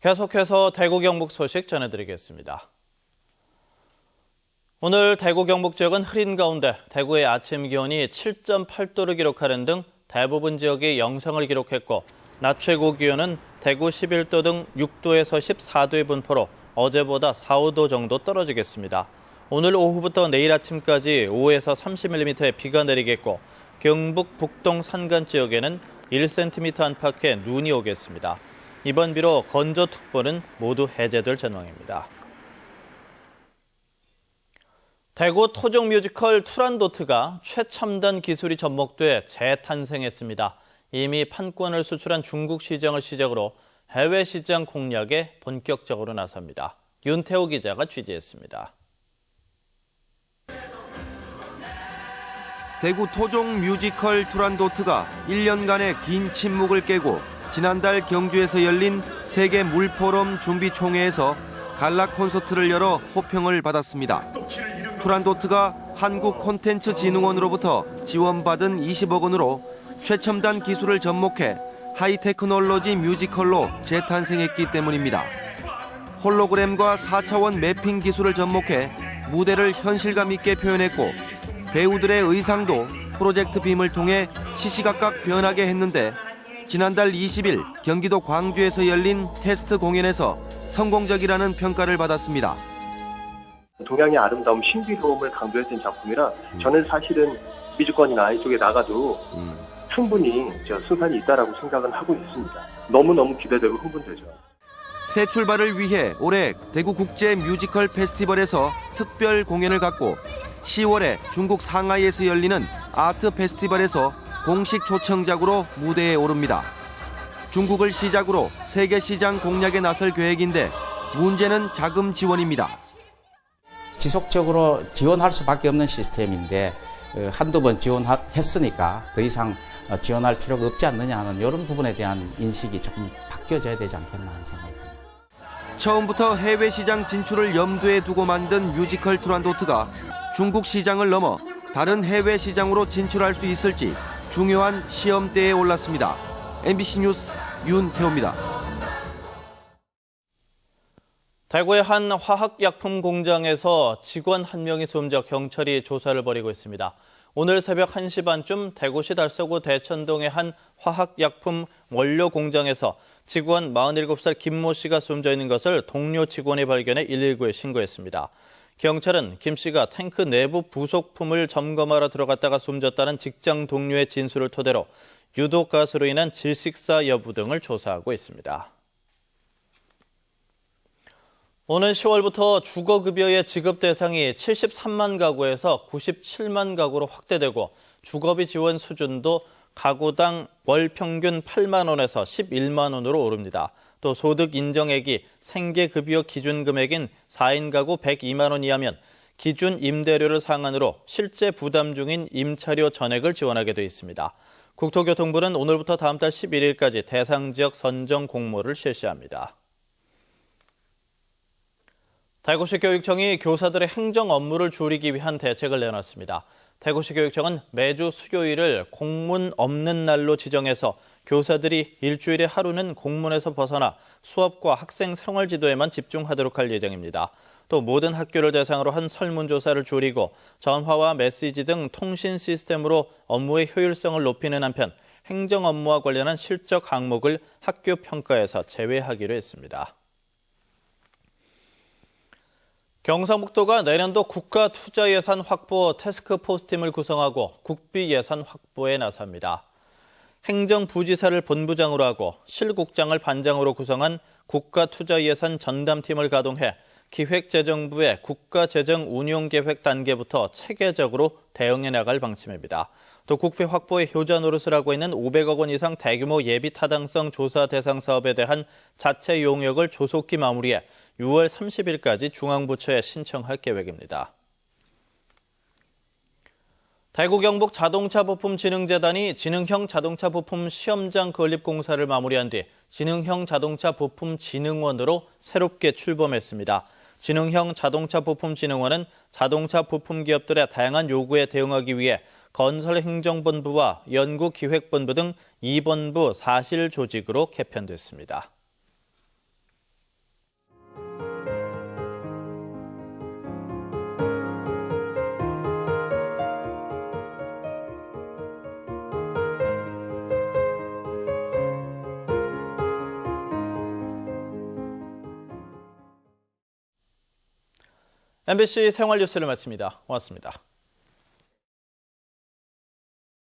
계속해서 대구 경북 소식 전해드리겠습니다. 오늘 대구 경북 지역은 흐린 가운데 대구의 아침 기온이 7.8도를 기록하는 등 대부분 지역이 영상을 기록했고 낮 최고 기온은 대구 11도 등 6도에서 14도의 분포로 어제보다 4, 5도 정도 떨어지겠습니다. 오늘 오후부터 내일 아침까지 5에서 30mm의 비가 내리겠고 경북 북동 산간 지역에는 1cm 안팎의 눈이 오겠습니다. 이번 비로 건조특보는 모두 해제될 전망입니다. 대구 토종 뮤지컬 투란도트가 최첨단 기술이 접목돼 재탄생했습니다. 이미 판권을 수출한 중국 시장을 시작으로 해외 시장 공략에 본격적으로 나섭니다. 윤태호 기자가 취재했습니다. 대구 토종 뮤지컬 투란도트가 1년간의 긴 침묵을 깨고 지난달 경주에서 열린 세계 물포럼 준비 총회에서 갈라 콘서트를 열어 호평을 받았습니다. 투란도트가 한국콘텐츠진흥원으로부터 지원받은 20억 원으로 최첨단 기술을 접목해 하이테크놀로지 뮤지컬로 재탄생했기 때문입니다. 홀로그램과 4차원 매핑 기술을 접목해 무대를 현실감 있게 표현했고 배우들의 의상도 프로젝트 빔을 통해 시시각각 변하게 했는데 지난달 20일 경기도 광주에서 열린 테스트 공연에서 성공적이라는 평가를 받았습니다. 동양의 아름다움, 신비로움을 강조했던 작품이라 저는 사실은 뮤지컬이나 이쪽에 나가도 충분히 수단이 있다라고 생각은 하고 있습니다. 너무너무 기대되고 흥분되죠. 새 출발을 위해 올해 대구 국제 뮤지컬 페스티벌에서 특별 공연을 갖고 10월에 중국 상하이에서 열리는 아트 페스티벌에서 공식 초청작으로 무대에 오릅니다. 중국을 시작으로 세계 시장 공략에 나설 계획인데 문제는 자금 지원입니다. 지속적으로 지원할 수밖에 없는 시스템인데 한두 번 지원했으니까 더 이상 지원할 필요가 없지 않느냐 하는 이런 부분에 대한 인식이 조금 바뀌어져야 되지 않겠나 하는 생각이 듭니다. 처음부터 해외 시장 진출을 염두에 두고 만든 뮤지컬 투란도트가 중국 시장을 넘어 다른 해외 시장으로 진출할 수 있을지 중요한 시험대에 올랐습니다. MBC 뉴스 윤태호입니다. 대구의 한 화학약품 공장에서 직원 한 명이 숨져 경찰이 조사를 벌이고 있습니다. 오늘 새벽 1시 반쯤 대구시 달서구 대천동의 한 화학약품 원료 공장에서 직원 47살 김모 씨가 숨져 있는 것을 동료 직원이 발견해 119에 신고했습니다. 경찰은 김 씨가 탱크 내부 부속품을 점검하러 들어갔다가 숨졌다는 직장 동료의 진술을 토대로 유독가스로 인한 질식사 여부 등을 조사하고 있습니다. 오는 10월부터 주거급여의 지급 대상이 73만 가구에서 97만 가구로 확대되고 주거비 지원 수준도 가구당 월 평균 8만 원에서 11만 원으로 오릅니다. 또 소득 인정액이 생계급여 기준 금액인 4인 가구 102만 원 이하면 기준 임대료를 상한으로 실제 부담 중인 임차료 전액을 지원하게 돼 있습니다. 국토교통부는 오늘부터 다음 달 11일까지 대상 지역 선정 공모를 실시합니다. 대구시 교육청이 교사들의 행정 업무를 줄이기 위한 대책을 내놨습니다. 대구시 교육청은 매주 수요일을 공문 없는 날로 지정해서 교사들이 일주일에 하루는 공문에서 벗어나 수업과 학생 생활 지도에만 집중하도록 할 예정입니다. 또 모든 학교를 대상으로 한 설문조사를 줄이고 전화와 메시지 등 통신 시스템으로 업무의 효율성을 높이는 한편 행정 업무와 관련한 실적 항목을 학교 평가에서 제외하기로 했습니다. 경상북도가 내년도 국가투자예산 확보 태스크포스팀을 구성하고 국비 예산 확보에 나섭니다. 행정부지사를 본부장으로 하고 실국장을 반장으로 구성한 국가투자예산 전담팀을 가동해 기획재정부의 국가재정운용계획 단계부터 체계적으로 대응해 나갈 방침입니다. 또 국비 확보에 효자 노릇을 하고 있는 500억 원 이상 대규모 예비 타당성 조사 대상 사업에 대한 자체 용역을 조속히 마무리해 6월 30일까지 중앙부처에 신청할 계획입니다. 대구 경북 자동차부품진흥재단이 지능형 자동차 부품 시험장 건립 공사를 마무리한 뒤 지능형 자동차 부품 진흥원으로 새롭게 출범했습니다. 지능형 자동차 부품 진흥원은 자동차 부품 기업들의 다양한 요구에 대응하기 위해 건설행정본부와 연구기획본부 등 2본부 사실 조직으로 개편됐습니다. MBC 생활 뉴스를 마칩니다. 고맙습니다.